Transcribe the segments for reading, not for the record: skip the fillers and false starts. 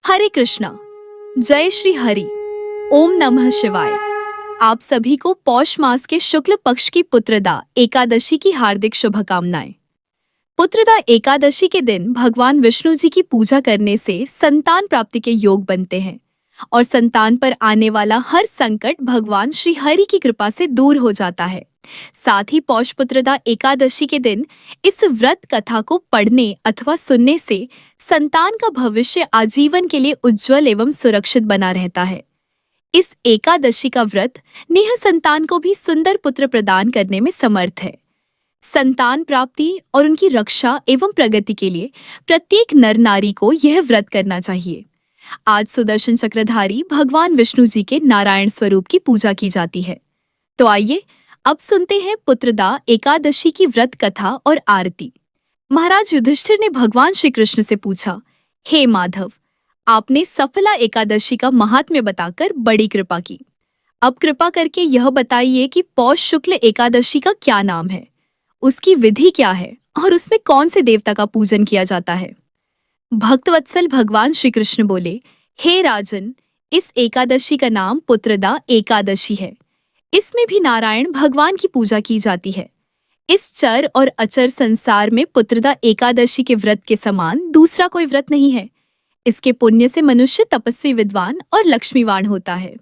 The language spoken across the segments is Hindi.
हरे कृष्णा। जय श्री हरि। ओम नमः शिवाय। आप सभी को पौष मास के शुक्ल पक्ष की पुत्रदा एकादशी की हार्दिक शुभकामनाएं। पुत्रदा एकादशी के दिन भगवान विष्णु जी की पूजा करने से संतान प्राप्ति के योग बनते हैं और संतान पर आने वाला हर संकट भगवान श्री हरि की कृपा से दूर हो जाता है। साथ ही पौष पुत्रदा एकादशी के दिन इस व्रत कथा को पढ़ने अथवा सुनने से संतान का भविष्य आजीवन के लिए उज्जवल एवं सुरक्षित बना रहता है। इस एकादशी का व्रत नेह संतान को भी सुंदर पुत्र प्रदान करने में समर्थ है। संतान प्राप्ति और उनकी रक्षा एवं प्रगति के लिए प्रत्येक नर नारी को यह व्रत करना चाहिए। आज सुदर्शन चक्रधारी भगवान विष्णु जी के नारायण स्वरूप की पूजा की जाती है। तो आइए अब सुनते हैं पुत्रदा एकादशी की व्रत कथा और आरती। महाराज युधिष्ठिर ने भगवान श्री कृष्ण से पूछा, हे माधव, आपने सफला एकादशी का महात्म्य बताकर बड़ी कृपा की। अब कृपा करके यह बताइए कि पौष शुक्ल एकादशी का क्या नाम है, उसकी विधि क्या है और उसमें कौन से देवता का पूजन किया जाता है। भक्तवत्सल भगवान श्री कृष्ण बोले, हे राजन, इस एकादशी का नाम पुत्रदा एकादशी है। इसमें भी नारायण भगवान की पूजा की जाती है। इस चर और अचर संसार में पुत्रदा एकादशी के व्रत के समान दूसरा कोई व्रत नहीं है। इसके पुण्य से मनुष्य तपस्वी, विद्वान और लक्ष्मीवान होता है।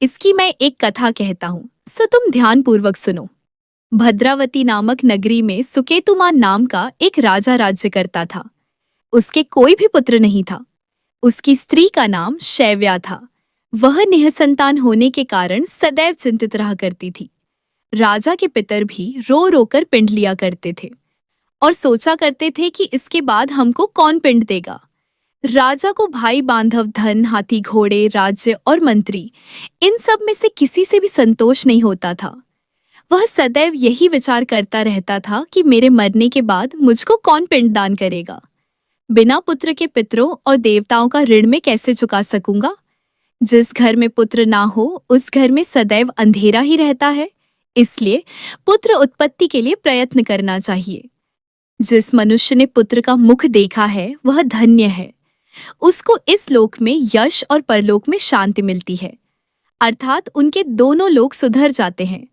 इसकी मैं एक कथा कहता हूँ, सो तुम ध्यान पूर्वक सुनो। भद्रावती नामक नगरी में सुकेतुमान नाम का एक राजा राज्य करता था। उसके कोई भी पुत्र नहीं था। उसकी स्त्री का नाम शैव्या था। वह निःसंतान होने के कारण सदैव चिंतित रहा करती थी। राजा के पितर भी रो रो कर पिंड लिया करते थे और सोचा करते थे कि इसके बाद हमको कौन पिंड देगा। राजा को भाई बांधव, धन, हाथी घोड़े, राज्य और मंत्री, इन सब में से किसी से भी संतोष नहीं होता था। वह सदैव यही विचार करता रहता था कि मेरे मरने के बाद मुझको कौन पिंड दान करेगा। बिना पुत्र के पितरों और देवताओं का ऋण में कैसे चुका सकूंगा। जिस घर में पुत्र ना हो उस घर में सदैव अंधेरा ही रहता है। इसलिए पुत्र उत्पत्ति के लिए प्रयत्न करना चाहिए। जिस मनुष्य ने पुत्र का मुख देखा है वह धन्य है। उसको इस लोक में यश और परलोक में शांति मिलती है, अर्थात उनके दोनों लोक सुधर जाते हैं।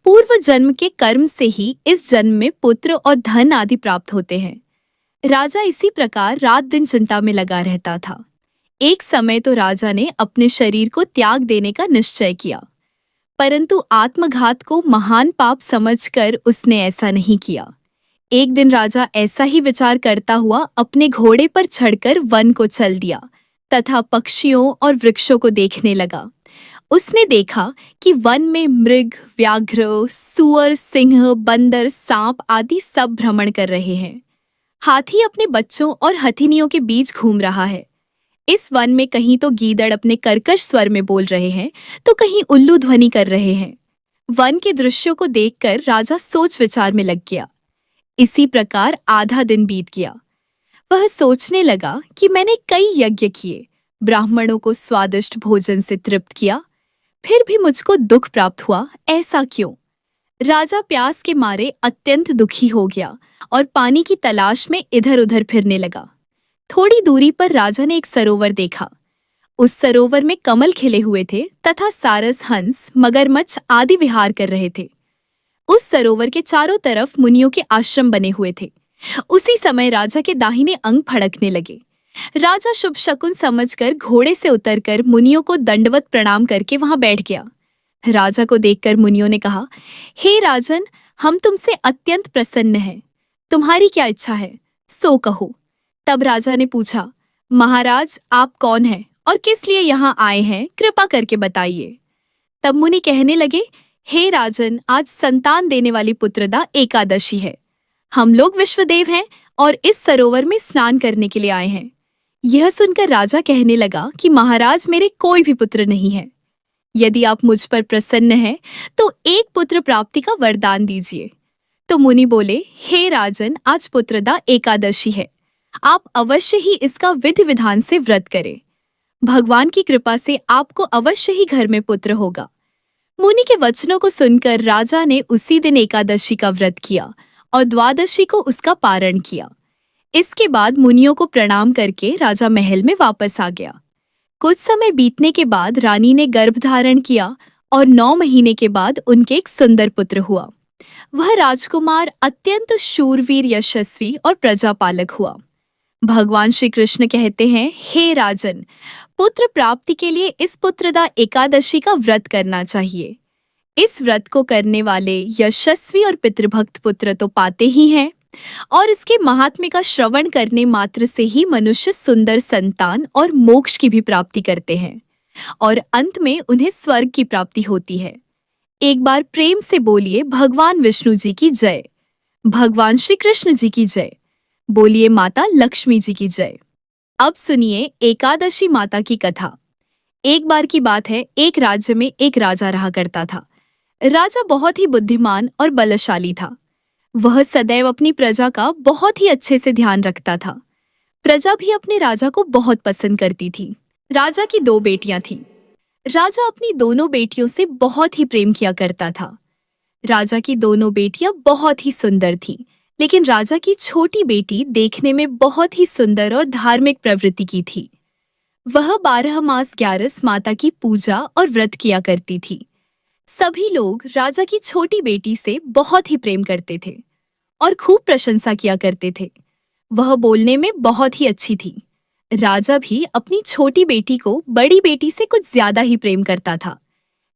पूर्व जन्म के कर्म से ही इस जन्म में पुत्र और धन आदि प्राप्त होते हैं। राजा इसी प्रकार रात दिन चिंता में लगा रहता था। एक समय तो राजा ने अपने शरीर को त्याग देने का निश्चय किया, परंतु आत्मघात को महान पाप समझकर उसने ऐसा नहीं किया। एक दिन राजा ऐसा ही विचार करता हुआ अपने घोड़े पर चढ़कर वन को चल दिया तथा पक्षियों और वृक्षों को देखने लगा। उसने देखा कि वन में मृग, व्याघ्र, सुअर, सिंह, बंदर, सांप आदि सब भ्रमण कर रहे हैं। हाथी अपने बच्चों और हथिनियों के बीच घूम रहा है। इस वन में कहीं तो गीदड़ अपने कर्कश स्वर में बोल रहे हैं तो कहीं उल्लू ध्वनि कर रहे हैं। वन के दृश्यों को देखकर राजा सोच विचार में लग गया। इसी प्रकार आधा दिन बीत गया। वह सोचने लगा कि मैंने कई यज्ञ किए, ब्राह्मणों को स्वादिष्ट भोजन से तृप्त किया, फिर भी मुझको दुख प्राप्त हुआ, ऐसा क्यों। राजा प्यास के मारे अत्यंत दुखी हो गया और पानी की तलाश में इधर उधर फिरने लगा। थोड़ी दूरी पर राजा ने एक सरोवर देखा। उस सरोवर में कमल खिले हुए थे तथा सारस, हंस, मगरमच्छ आदि विहार कर रहे थे। उस सरोवर के चारों तरफ मुनियों के आश्रम बने हुए थे। उसी समय राजा के दाहिने अंग फड़कने लगे। राजा शुभ शकुन समझकर घोड़े से उतरकर मुनियों को दंडवत प्रणाम करके वहां बैठ गया। राजा को देखकर मुनियों ने कहा, हे राजन, हम तुमसे अत्यंत प्रसन्न हैं। तुम्हारी क्या इच्छा है, सो कहो। तब राजा ने पूछा, महाराज, आप कौन हैं और किस लिए यहाँ आए हैं, कृपा करके बताइए। तब मुनि कहने लगे, हे राजन, आज संतान देने वाली पुत्रदा एकादशी है। हम लोग विश्वदेव हैं और इस सरोवर में स्नान करने के लिए आए हैं। यह सुनकर राजा कहने लगा कि महाराज, मेरे कोई भी पुत्र नहीं है। यदि आप मुझ पर प्रसन्न हैं तो एक पुत्र प्राप्ति का वरदान दीजिए। तो मुनि बोले, हे राजन, आज पुत्रदा एकादशी है। आप अवश्य ही इसका विधि विधान से व्रत करें। भगवान की कृपा से आपको अवश्य ही घर में पुत्र होगा। मुनि के वचनों को सुनकर राजा ने उसी दिन एकादशी का व्रत किया और द्वादशी को उसका पारण किया। इसके बाद मुनियों को प्रणाम करके राजा महल में वापस आ गया। कुछ समय बीतने के बाद रानी ने गर्भ धारण किया और 9 महीने के बाद उनके एक सुंदर पुत्र हुआ। वह राजकुमार अत्यंत शूरवीर, यशस्वी और प्रजापालक हुआ। भगवान श्री कृष्ण कहते हैं, हे राजन, पुत्र प्राप्ति के लिए इस पुत्रदा एकादशी का व्रत करना चाहिए। इस व्रत को करने वाले यशस्वी और पितृभक्त पुत्र तो पाते ही हैं, और इसके महात्म्य का श्रवण करने मात्र से ही मनुष्य सुंदर संतान और मोक्ष की भी प्राप्ति करते हैं, और अंत में उन्हें स्वर्ग की प्राप्ति होती है। एक बार प्रेम से बोलिए, भगवान विष्णु जी की जय, भगवान श्री कृष्ण जी की जय, बोलिए माता लक्ष्मी जी की जय। अब सुनिए एकादशी माता की कथा। एक बार की बात है, एक राज्य में एक राजा रहा करता था। राजा बहुत ही बुद्धिमान और बलशाली था। वह सदैव अपनी प्रजा का बहुत ही अच्छे से ध्यान रखता था। प्रजा भी अपने राजा को बहुत पसंद करती थी। राजा की 2 बेटियां थीं। राजा अपनी दोनों बेटियों से बहुत ही प्रेम किया करता था। राजा की दोनों बेटियां बहुत ही सुंदर थीं, लेकिन राजा की छोटी बेटी देखने में बहुत ही सुंदर और धार्मिक प्रवृत्ति की थी। वह 12 मास 11 माता की पूजा और व्रत किया करती थी। सभी लोग राजा की छोटी बेटी से बहुत ही प्रेम करते थे और खूब प्रशंसा किया करते थे। वह बोलने में बहुत ही अच्छी थी। राजा भी अपनी छोटी बेटी को बड़ी बेटी से कुछ ज्यादा ही प्रेम करता था,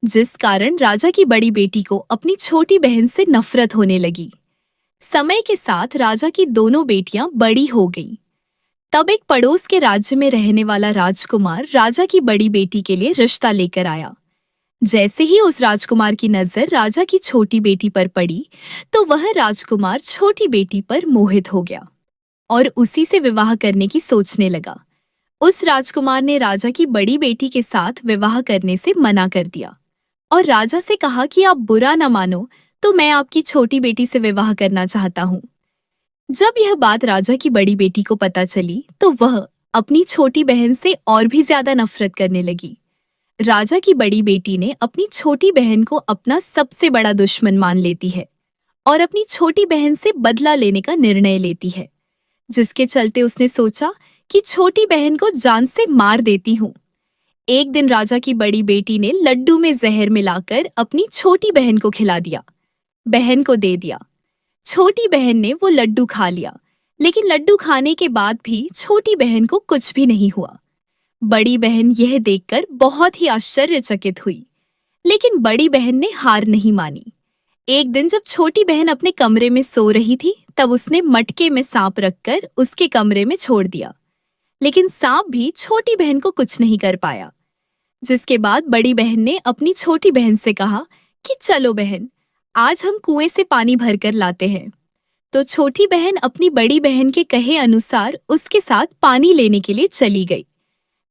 जिस कारण राजा की बड़ी बेटी को अपनी छोटी बहन से नफरत होने लगी। समय के साथ राजा की दोनों बेटियां बड़ी हो गईं। तब एक पड़ोस के राज्य में रहने वाला राजकुमार राजा की बड़ी बेटी के लिए रिश्ता लेकर आया। जैसे ही उस राजकुमार की नजर राजा की छोटी बेटी पर पड़ी, तो वह राजकुमार छोटी बेटी पर मोहित हो गया और उसी से विवाह करने की सोचने लगा। उस राजकुमार ने राजा की बड़ी बेटी के साथ विवाह करने से मना कर दिया और राजा से कहा कि आप बुरा न मानो तो मैं आपकी छोटी बेटी से विवाह करना चाहता हूँ। जब यह बात राजा की बड़ी बेटी को पता चली, तो वह अपनी छोटी बहन से और भी ज्यादा नफरत करने लगी। राजा की बड़ी बेटी ने अपनी छोटी बहन को अपना सबसे बड़ा दुश्मन मान लेती है और अपनी छोटी बहन से बदला लेने का निर्णय लेती है, जिसके चलते उसने सोचा कि छोटी बहन को जान से मार देती हूँ। एक दिन राजा की बड़ी बेटी ने लड्डू में जहर मिलाकर अपनी छोटी बहन को खिला दिया, बहन को दे दिया। छोटी बहन ने वो लड्डू खा लिया, लेकिन लड्डू खाने के बाद भी छोटी बहन को कुछ भी नहीं हुआ। बड़ी बहन यह देखकर बहुत ही आश्चर्यचकित हुई, लेकिन बड़ी बहन ने हार नहीं मानी। एक दिन जब छोटी बहन अपने कमरे में सो रही थी, तब उसने मटके में सांप रखकर उसके कमरे में छोड़ दिया, लेकिन सांप भी छोटी बहन को कुछ नहीं कर पाया। जिसके बाद बड़ी बहन ने अपनी छोटी बहन से कहा कि चलो बहन, आज हम कुएं से पानी भरकर लाते हैं। तो छोटी बहन अपनी बड़ी बहन के कहे अनुसार उसके साथ पानी लेने के लिए चली गई।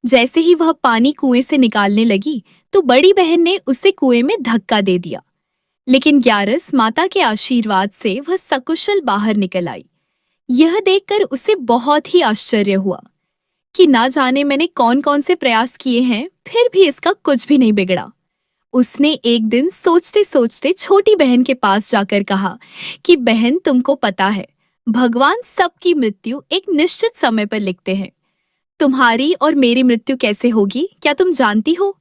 जैसे ही वह पानी कुएं से निकालने लगी, तो बड़ी बहन ने उसे कुएं में धक्का दे दिया, लेकिन 11 माता के आशीर्वाद से वह सकुशल बाहर निकल आई। यह देखकर उसे बहुत ही आश्चर्य हुआ कि ना जाने मैंने कौन कौन से प्रयास किए हैं, फिर भी इसका कुछ भी नहीं बिगड़ा। उसने एक दिन सोचते सोचते छोटी बहन के पास जाकर कहा कि बहन, तुमको पता है, भगवान सबकी मृत्यु एक निश्चित समय पर लिखते हैं। तुम्हारी और मेरी मृत्यु कैसे होगी, क्या तुम जानती हो?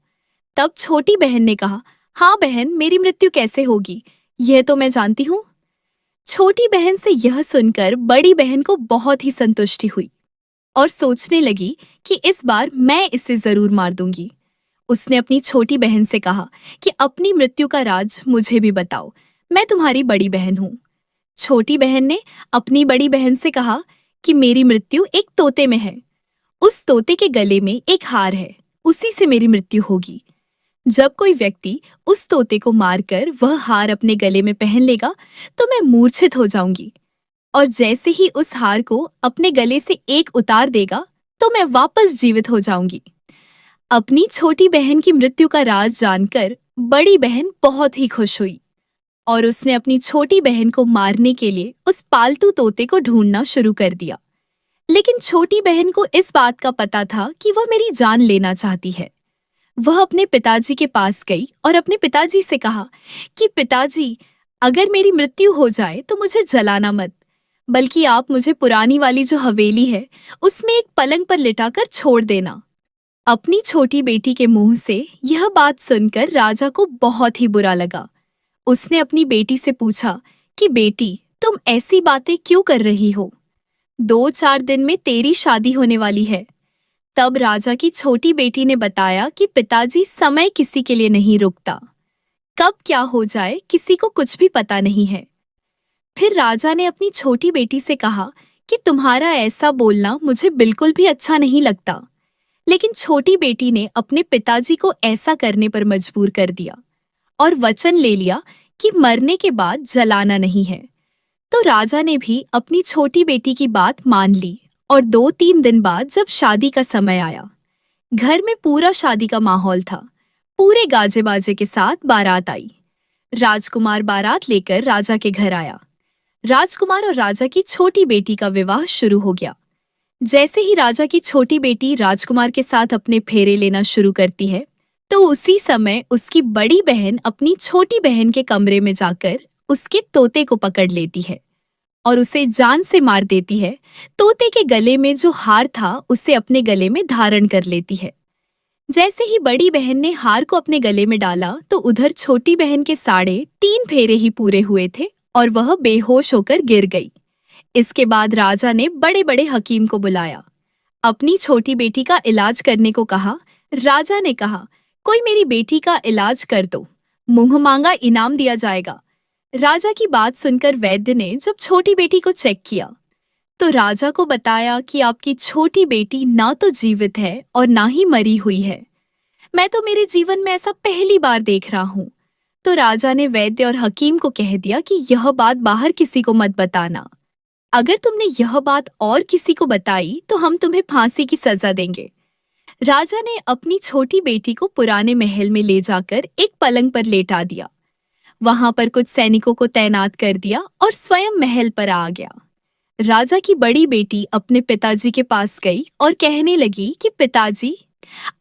तब छोटी बहन ने कहा, हाँ बहन, मेरी मृत्यु कैसे होगी, यह तो मैं जानती हूँ। छोटी बहन से यह सुनकर बड़ी बहन को बहुत ही संतुष्टि हुई और सोचने लगी कि इस बार मैं इसे जरूर मार दूंगी। उसने अपनी छोटी बहन से कहा कि अपनी मृत्यु का राज मुझे भी बताओ, मैं तुम्हारी बड़ी बहन हूँ। छोटी बहन ने अपनी बड़ी बहन से कहा कि मेरी मृत्यु एक तोते में है, उस तोते के गले में एक हार है, उसी से मेरी मृत्यु होगी। जब कोई व्यक्ति उस तोते को मारकर वह हार अपने गले में पहन लेगा, तो मैं मूर्छित हो जाऊंगी, और जैसे ही उस हार को अपने गले से एक उतार देगा, तो मैं वापस जीवित हो जाऊंगी। अपनी छोटी बहन की मृत्यु का राज जानकर बड़ी बहन बहुत ही खुश हुई और उसने अपनी छोटी बहन को मारने के लिए उस पालतू तोते को ढूंढना शुरू कर दिया। लेकिन छोटी बहन को इस बात का पता था कि वह मेरी जान लेना चाहती है। वह अपने पिताजी के पास गई और अपने पिताजी से कहा कि पिताजी, अगर मेरी मृत्यु हो जाए तो मुझे जलाना मत, बल्कि आप मुझे पुरानी वाली जो हवेली है उसमें एक पलंग पर लिटाकर छोड़ देना। अपनी छोटी बेटी के मुंह से यह बात सुनकर राजा को बहुत ही बुरा लगा। उसने अपनी बेटी से पूछा कि बेटी, तुम ऐसी बातें क्यों कर रही हो? 2-4 दिन में तेरी शादी होने वाली है। तब राजा की छोटी बेटी ने बताया कि पिताजी, समय किसी के लिए नहीं रुकता। कब क्या हो जाए किसी को कुछ भी पता नहीं है। फिर राजा ने अपनी छोटी बेटी से कहा कि तुम्हारा ऐसा बोलना मुझे बिल्कुल भी अच्छा नहीं लगता। लेकिन छोटी बेटी ने अपने पिताजी को ऐसा करने पर मजबूर कर दिया और वचन ले लिया कि मरने के बाद जलाना नहीं है। तो राजा ने भी अपनी छोटी बेटी की बात मान ली और 2-3 दिन बाद जब शादी का समय आया, घर में पूरा शादी का माहौल था। पूरे गाजे बाजे के साथ बारात आई। राजकुमार बारात लेकर राजा के घर आया। राजकुमार और राजा की छोटी बेटी का विवाह शुरू हो गया। जैसे ही राजा की छोटी बेटी राजकुमार के साथ अपने फेरे लेना शुरू करती है, तो उसी समय उसकी बड़ी बहन अपनी छोटी बहन के कमरे में जाकर उसके तोते को पकड़ लेती है और उसे जान से मार देती है। तोते के गले में जो हार था उसे अपने गले में धारण कर लेती है। जैसे ही बड़ी बहन ने हार को अपने गले में डाला तो उधर छोटी बहन के 3.5 फेरे ही पूरे हुए थे और वह बेहोश होकर गिर गई। इसके बाद राजा ने बड़े बड़े हकीम को बुलाया, अपनी छोटी बेटी का इलाज करने को कहा। राजा ने कहा, कोई मेरी बेटी का इलाज कर दो, मुंह मांगा इनाम दिया जाएगा। राजा की बात सुनकर वैद्य ने जब छोटी बेटी को चेक किया तो राजा को बताया कि आपकी छोटी बेटी ना तो जीवित है और ना ही मरी हुई है। मैं तो मेरे जीवन में ऐसा पहली बार देख रहा हूँ। तो राजा ने वैद्य और हकीम को कह दिया कि यह बात बाहर किसी को मत बताना। अगर तुमने यह बात और किसी को बताई तो हम तुम्हें फांसी की सजा देंगे। राजा ने अपनी छोटी बेटी को पुराने महल में ले जाकर एक पलंग पर लेटा दिया। वहां पर कुछ सैनिकों को तैनात कर दिया और स्वयं महल पर आ गया। राजा की बड़ी बेटी अपने पिताजी के पास गई और कहने लगी कि पिताजी,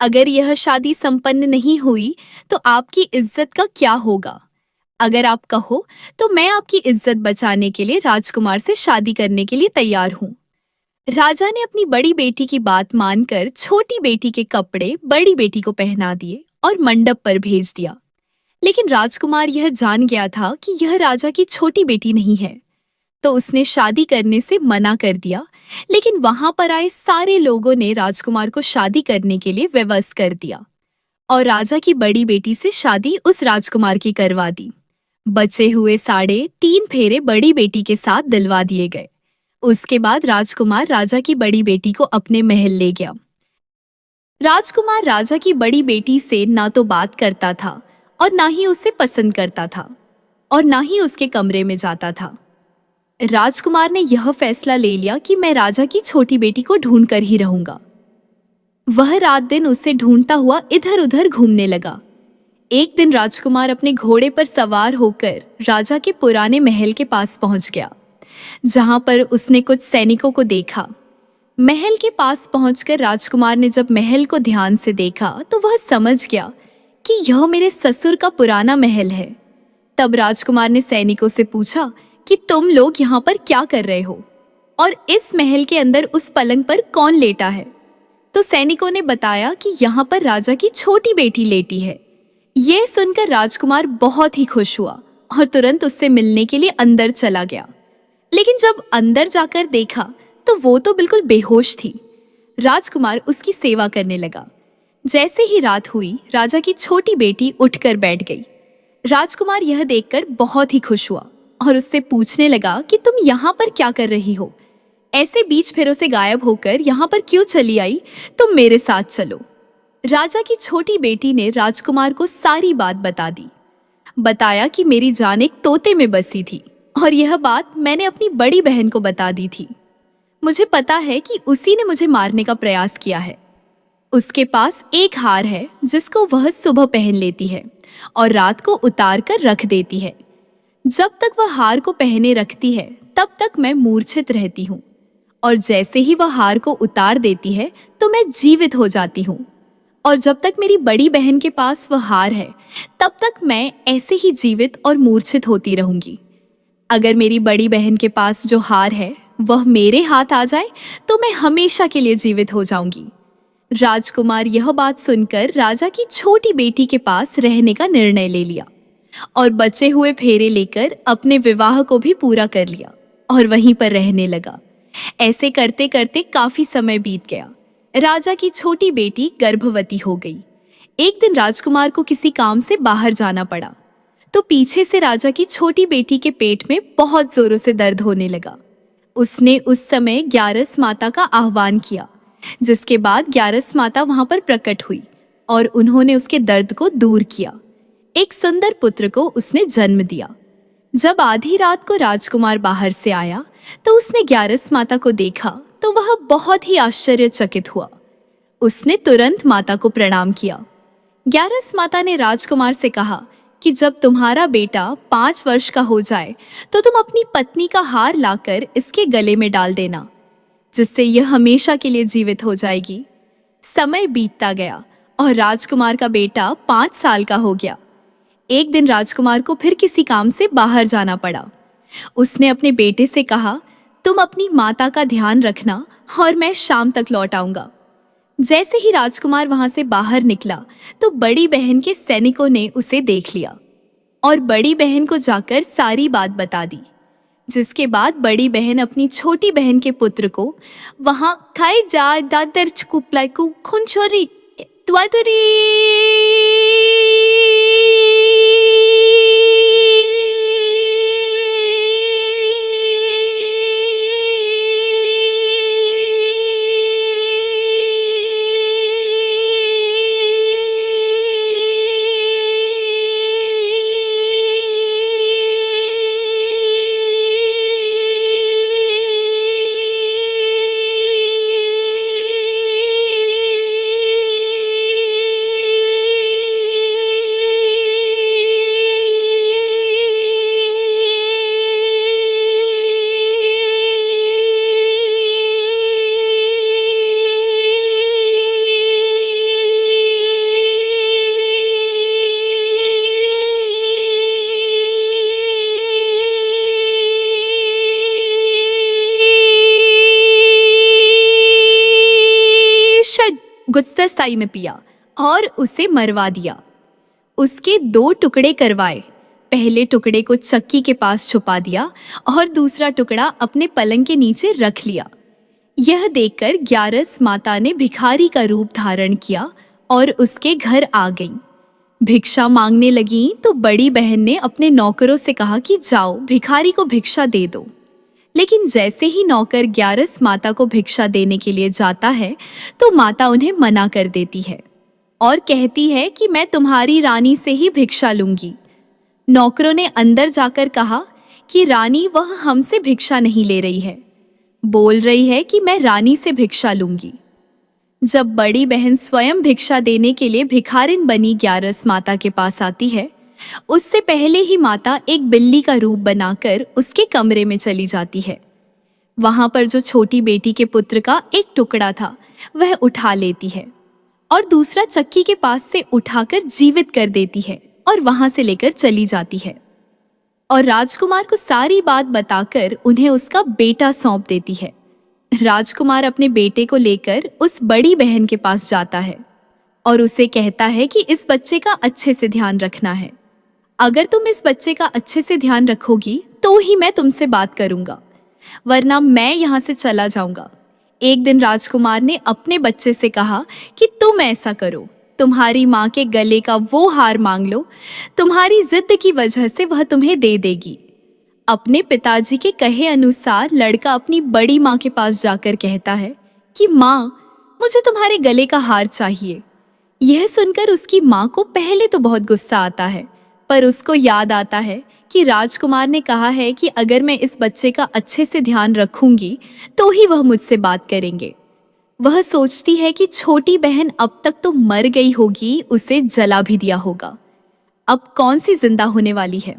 अगर यह शादी संपन्न नहीं हुई तो आपकी इज्जत का क्या होगा? अगर आप कहो तो मैं आपकी इज्जत बचाने के लिए राजकुमार से शादी करने के लिए तैयार हूँ। राजा ने अपनी बड़ी बेटी की बात मानकर छोटी बेटी के कपड़े बड़ी बेटी को पहना दिए और मंडप पर भेज दिया। लेकिन राजकुमार यह जान गया था कि यह राजा की छोटी बेटी नहीं है, तो उसने शादी करने से मना कर दिया। लेकिन वहां पर आए सारे लोगों ने राजकुमार को शादी करने के लिए विवश कर दिया और राजा की बड़ी बेटी से शादी उस राजकुमार की करवा दी। बचे हुए 3.5 फेरे बड़ी बेटी के साथ दिलवा दिए गए। उसके बाद राजकुमार राजा की बड़ी बेटी को अपने महल ले गया। राजकुमार राजा की बड़ी बेटी से ना तो बात करता था और ना ही उसे पसंद करता था और ना ही उसके कमरे में जाता था। राजकुमार ने यह फैसला ले लिया कि मैं राजा की छोटी बेटी को ढूंढ कर ही रहूंगा। वह रात दिन उसे ढूंढता हुआ इधर उधर घूमने लगा। एक दिन राजकुमार अपने घोड़े पर सवार होकर राजा के पुराने महल के पास पहुंच गया, जहां पर उसने कुछ सैनिकों को देखा। महल के पास पहुंचकर राजकुमार ने जब महल को ध्यान से देखा तो वह समझ गया कि यह मेरे ससुर का पुराना महल है। तब राजकुमार ने सैनिकों से पूछा कि तुम लोग यहाँ पर क्या कर रहे हो और इस महल के अंदर उस पलंग पर कौन लेटा है? तो सैनिकों ने बताया कि यहाँ पर राजा की छोटी बेटी लेटी है। यह सुनकर राजकुमार बहुत ही खुश हुआ और तुरंत उससे मिलने के लिए अंदर चला गया। लेकिन जब अंदर जाकर देखा तो वो तो बिल्कुल बेहोश थी। राजकुमार उसकी सेवा करने लगा। जैसे ही रात हुई, राजा की छोटी बेटी उठकर बैठ गई। राजकुमार यह देखकर बहुत ही खुश हुआ और उससे पूछने लगा कि तुम यहाँ पर क्या कर रही हो? ऐसे बीच फेरों से गायब होकर यहाँ पर क्यों चली आई? तुम मेरे साथ चलो। राजा की छोटी बेटी ने राजकुमार को सारी बात बता दी। बताया कि मेरी जान एक तोते में बसी थी और यह बात मैंने अपनी बड़ी बहन को बता दी थी। मुझे पता है कि उसी ने मुझे मारने का प्रयास किया है। उसके पास एक हार है जिसको वह सुबह पहन लेती है और रात को उतार कर रख देती है। जब तक वह हार को पहने रखती है तब तक मैं मूर्छित रहती हूँ और जैसे ही वह हार को उतार देती है तो मैं जीवित हो जाती हूँ। और जब तक मेरी बड़ी बहन के पास वह हार है तब तक मैं ऐसे ही जीवित और मूर्छित होती रहूंगी। अगर मेरी बड़ी बहन के पास जो हार है वह मेरे हाथ आ जाए तो मैं हमेशा के लिए जीवित हो जाऊंगी। राजकुमार यह बात सुनकर राजा की छोटी बेटी के पास रहने का निर्णय ले लिया और बचे हुए फेरे लेकर अपने विवाह को भी पूरा कर लिया और वहीं पर रहने लगा। ऐसे करते करते काफी समय बीत गया। राजा की छोटी बेटी गर्भवती हो गई। एक दिन राजकुमार को किसी काम से बाहर जाना पड़ा तो पीछे से राजा की छोटी बेटी के पेट में बहुत जोरों से दर्द होने लगा। उसने उस समय ग्यारस माता का आह्वान किया, जिसके बाद ग्यारस माता वहां पर प्रकट हुई और उन्होंने उसके दर्द को दूर किया। एक सुंदर पुत्र को उसने जन्म दिया। जब आधी रात को राजकुमार बाहर से आया तो उसने ग्यारस माता को देखा तो वह बहुत ही आश्चर्यचकित हुआ। उसने तुरंत माता को प्रणाम किया। ग्यारस माता ने राजकुमार से कहा कि जब तुम्हारा बेटा 5 वर्ष का हो जाए तो तुम अपनी पत्नी का हार लाकर इसके गले में डाल देना, जिससे यह हमेशा के लिए जीवित हो जाएगी। समय बीतता गया और राजकुमार का बेटा 5 साल का हो गया। एक दिन राजकुमार को फिर किसी काम से बाहर जाना पड़ा। उसने अपने बेटे से कहा, तुम अपनी माता का ध्यान रखना और मैं शाम तक लौट आऊंगा। जैसे ही राजकुमार वहां से बाहर निकला तो बड़ी बहन के सैनिकों ने उसे देख लिया और बड़ी बहन को जाकर सारी बात बता दी, जिसके बाद बड़ी बहन अपनी छोटी बहन के पुत्र को वहां खाई जा दादर चुकुपलाई को खुनचोरी त्वातरी गुस्साई में पिया और उसे मरवा दिया। उसके 2 टुकड़े करवाए। पहले टुकड़े को चक्की के पास छुपा दिया और दूसरा टुकड़ा अपने पलंग के नीचे रख लिया। यह देखकर ग्यारस माता ने भिखारी का रूप धारण किया और उसके घर आ गई। भिक्षा मांगने लगी तो बड़ी बहन ने अपने नौकरों से कहा कि जाओ भिखारी को भिक्षा दे दो। लेकिन जैसे ही नौकर ग्यारस माता को भिक्षा देने के लिए जाता है तो माता उन्हें मना कर देती है और कहती है कि मैं तुम्हारी रानी से ही भिक्षा लूंगी। नौकरों ने अंदर जाकर कहा कि रानी वह हमसे भिक्षा नहीं ले रही है, बोल रही है कि मैं रानी से भिक्षा लूंगी। जब बड़ी बहन स्वयं भिक्षा देने के लिए भिखारिन बनी ग्यारस माता के पास आती है, उससे पहले ही माता एक बिल्ली का रूप बनाकर उसके कमरे में चली जाती है। वहां पर जो छोटी बेटी के पुत्र का एक टुकड़ा था वह उठा लेती है और दूसरा चक्की के पास से उठाकर जीवित कर देती है और वहां से लेकर चली जाती है और राजकुमार को सारी बात बताकर उन्हें उसका बेटा सौंप देती है। राजकुमार अपने बेटे को लेकर उस बड़ी बहन के पास जाता है और उसे कहता है कि इस बच्चे का अच्छे से ध्यान रखना है। अगर तुम इस बच्चे का अच्छे से ध्यान रखोगी तो ही मैं तुमसे बात करूंगा, वरना मैं यहाँ से चला जाऊंगा। एक दिन राजकुमार ने अपने बच्चे से कहा कि तुम ऐसा करो, तुम्हारी माँ के गले का वो हार मांग लो, तुम्हारी जिद की वजह से वह तुम्हें दे देगी। अपने पिताजी के कहे अनुसार लड़का अपनी बड़ी माँ के पास जाकर कहता है कि माँ, मुझे तुम्हारे गले का हार चाहिए। यह सुनकर उसकी माँ को पहले तो बहुत गुस्सा आता है, पर उसको याद आता है कि राजकुमार ने कहा है कि अगर मैं इस बच्चे का अच्छे से ध्यान रखूंगी तो ही वह मुझसे बात करेंगे। वह सोचती है कि छोटी बहन अब तक तो मर गई होगी, उसे जला भी दिया होगा, अब कौन सी जिंदा होने वाली है।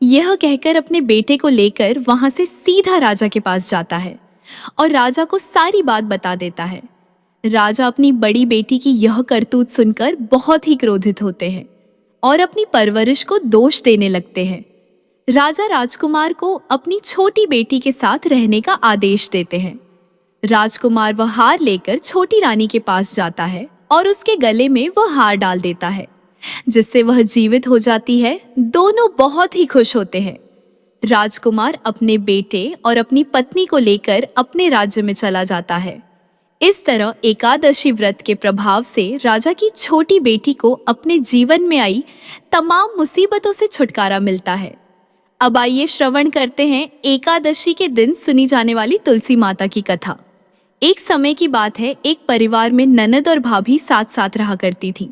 यह कहकर अपने बेटे को लेकर वहां से सीधा राजा के पास जाता है और राजा को सारी बात बता देता है। राजा अपनी बड़ी बेटी की यह करतूत सुनकर बहुत ही क्रोधित होते हैं और अपनी परवरिश को दोष देने लगते हैं। राजा राजकुमार को अपनी छोटी बेटी के साथ रहने का आदेश देते हैं। राजकुमार वह हार लेकर छोटी रानी के पास जाता है और उसके गले में वह हार डाल देता है, जिससे वह जीवित हो जाती है। दोनों बहुत ही खुश होते हैं। राजकुमार अपने बेटे और अपनी पत्नी को लेकर अपने राज्य में चला जाता है। इस तरह एकादशी व्रत के प्रभाव से राजा की छोटी बेटी को अपने जीवन में आई तमाम मुसीबतों से छुटकारा मिलता है। अब आइए श्रवण करते हैं एकादशी के दिन सुनी जाने वाली तुलसी माता की कथा। एक समय की बात है, एक परिवार में ननद और भाभी साथ साथ रहा करती थी।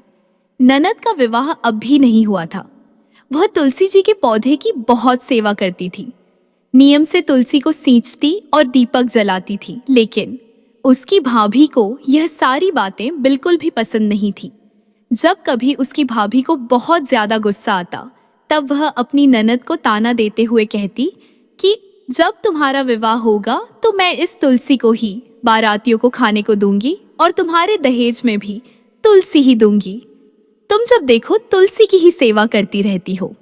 ननद का विवाह अब भी नहीं हुआ था। वह तुलसी जी के पौधे की बहुत सेवा करती थी। नियम से तुलसी को सींचती और दीपक जलाती थी, लेकिन उसकी भाभी को यह सारी बातें बिल्कुल भी पसंद नहीं थी। जब कभी उसकी भाभी को बहुत ज्यादा गुस्सा आता, तब वह अपनी ननद को ताना देते हुए कहती कि जब तुम्हारा विवाह होगा तो मैं इस तुलसी को ही बारातियों को खाने को दूंगी और तुम्हारे दहेज में भी तुलसी ही दूंगी। तुम जब देखो तुलसी की ही सेवा करती रहती हो।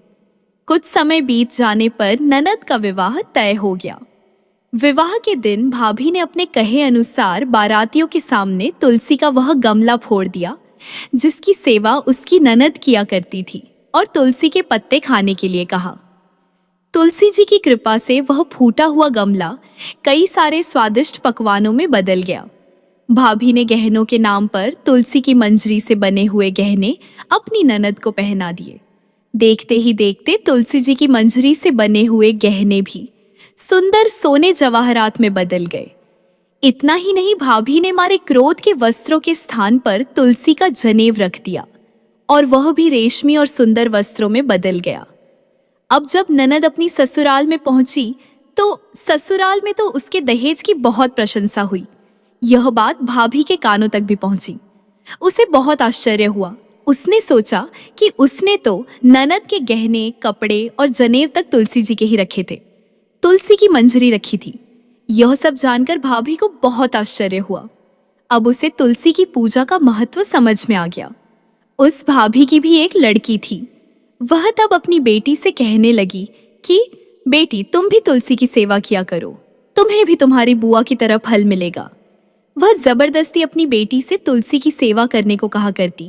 कुछ समय बीत जाने पर ननद का विवाह तय हो गया। विवाह के दिन भाभी ने अपने कहे अनुसार बारातियों के सामने तुलसी का वह गमला फोड़ दिया जिसकी सेवा उसकी ननद किया करती थी, और तुलसी के पत्ते खाने के लिए कहा। तुलसी जी की कृपा से वह फूटा हुआ गमला कई सारे स्वादिष्ट पकवानों में बदल गया। भाभी ने गहनों के नाम पर तुलसी की मंजरी से बने हुए गहने अपनी ननद को पहना दिए। देखते ही देखते तुलसी जी की मंजरी से बने हुए गहने भी सुंदर सोने जवाहरात में बदल गए। इतना ही नहीं, भाभी ने मारे क्रोध के वस्त्रों के स्थान पर तुलसी का जनेव रख दिया और वह भी रेशमी और सुंदर वस्त्रों में बदल गया। अब जब ननद अपनी ससुराल में पहुंची तो ससुराल में तो उसके दहेज की बहुत प्रशंसा हुई। यह बात भाभी के कानों तक भी पहुंची। उसे बहुत आश्चर्य हुआ। उसने सोचा कि उसने तो ननद के गहने, कपड़े और जनेव तक तुलसी जी के ही रखे थे, तुलसी की मंजरी रखी थी। यह सब जानकर भाभी को बहुत आश्चर्य हुआ। अब उसे तुलसी की पूजा का महत्व समझ में आ गया। उस भाभी की भी एक लड़की थी। वह तब अपनी बेटी से कहने लगी कि बेटी, तुम भी तुलसी की सेवा किया करो, तुम्हें भी तुम्हारी बुआ की तरह फल मिलेगा। वह जबरदस्ती अपनी बेटी से तुलसी की सेवा करने को कहा करती,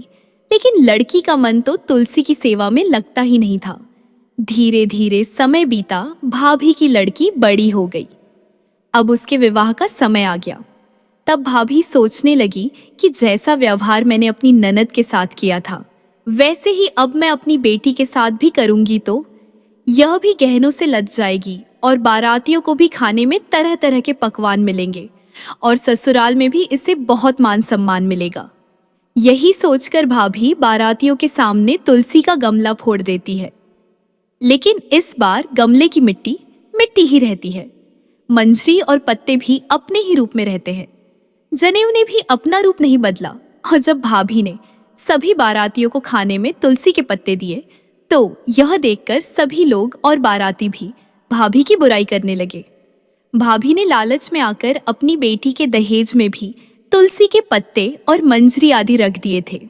लेकिन लड़की का मन तो तुलसी की सेवा में लगता ही नहीं था। धीरे धीरे समय बीता, भाभी की लड़की बड़ी हो गई। अब उसके विवाह का समय आ गया। तब भाभी सोचने लगी कि जैसा व्यवहार मैंने अपनी ननद के साथ किया था, वैसे ही अब मैं अपनी बेटी के साथ भी करूंगी तो यह भी गहनों से लद जाएगी और बारातियों को भी खाने में तरह तरह के पकवान मिलेंगे और ससुराल में भी इसे बहुत मान सम्मान मिलेगा। यही सोचकर भाभी बारातियों के सामने तुलसी का गमला फोड़ देती है, लेकिन इस बार गमले की मिट्टी मिट्टी ही रहती है। मंजरी और पत्ते भी अपने ही रूप में रहते हैं। जनेऊ ने भी अपना रूप नहीं बदला। और जब भाभी ने सभी बारातियों को खाने में तुलसी के पत्ते दिए तो यह देखकर सभी लोग और बाराती भी भाभी की बुराई करने लगे। भाभी ने लालच में आकर अपनी बेटी के दहेज में भी तुलसी के पत्ते और मंजरी आदि रख दिए थे।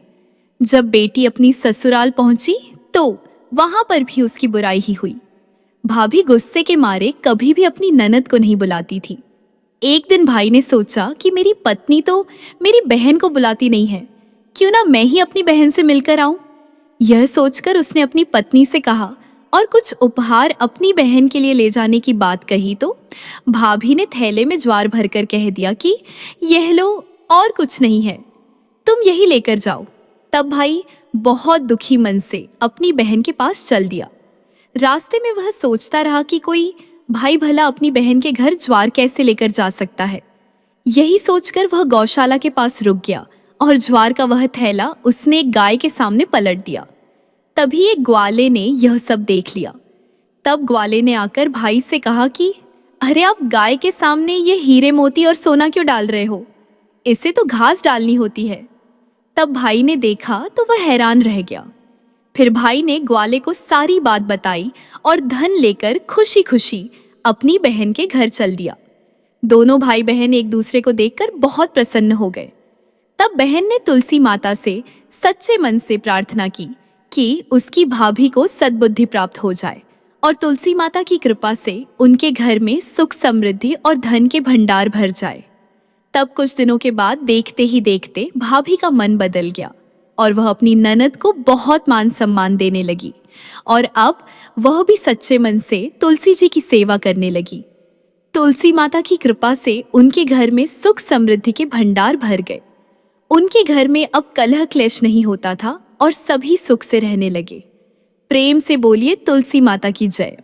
जब बेटी अपनी ससुराल पहुंची तो वहां पर भी उसकी बुराई ही हुई। भाभी गुस्से के मारे कभी भी अपनी ननद को नहीं बुलाती थी। एक दिन भाई ने सोचा कि मेरी पत्नी तो मेरी बहन को बुलाती नहीं है, क्यों ना मैं ही अपनी बहन से मिलकर आऊं। यह सोचकर उसने अपनी पत्नी से कहा और कुछ उपहार अपनी बहन के लिए ले जाने की बात कही तो भाभी ने थैले में ज्वार भरकर कह दिया कि यह लो, और कुछ नहीं है, तुम यही लेकर जाओ। तब भाई बहुत दुखी मन से अपनी बहन के पास चल दिया। रास्ते में वह सोचता रहा कि कोई भाई भला अपनी बहन के घर ज्वार कैसे लेकर जा सकता है। यही सोचकर वह गौशाला के पास रुक गया और ज्वार का वह थैला उसने एक गाय के सामने पलट दिया। तभी एक ग्वाले ने यह सब देख लिया। तब ग्वाले ने आकर भाई से कहा कि अरे, आप गाय के सामने ये हीरे मोती और सोना क्यों डाल रहे हो? इसे तो घास डालनी होती है। तब भाई ने देखा तो वह हैरान रह गया। फिर भाई ने ग्वाले को सारी बात बताई और धन लेकर खुशी खुशी अपनी बहन के घर चल दिया। दोनों भाई बहन एक दूसरे को देखकर बहुत प्रसन्न हो गए। तब बहन ने तुलसी माता से सच्चे मन से प्रार्थना की कि उसकी भाभी को सद्बुद्धि प्राप्त हो जाए और तुलसी माता की कृपा से उनके घर में सुख समृद्धि और धन के भंडार भर जाए। तब कुछ दिनों के बाद देखते ही देखते भाभी का मन बदल गया और वह अपनी ननद को बहुत मान सम्मान देने लगी और अब वह भी सच्चे मन से तुलसी जी की सेवा करने लगी। तुलसी माता की कृपा से उनके घर में सुख समृद्धि के भंडार भर गए। उनके घर में अब कलह क्लेश नहीं होता था और सभी सुख से रहने लगे। प्रेम से बोलिए तुलसी माता की जय।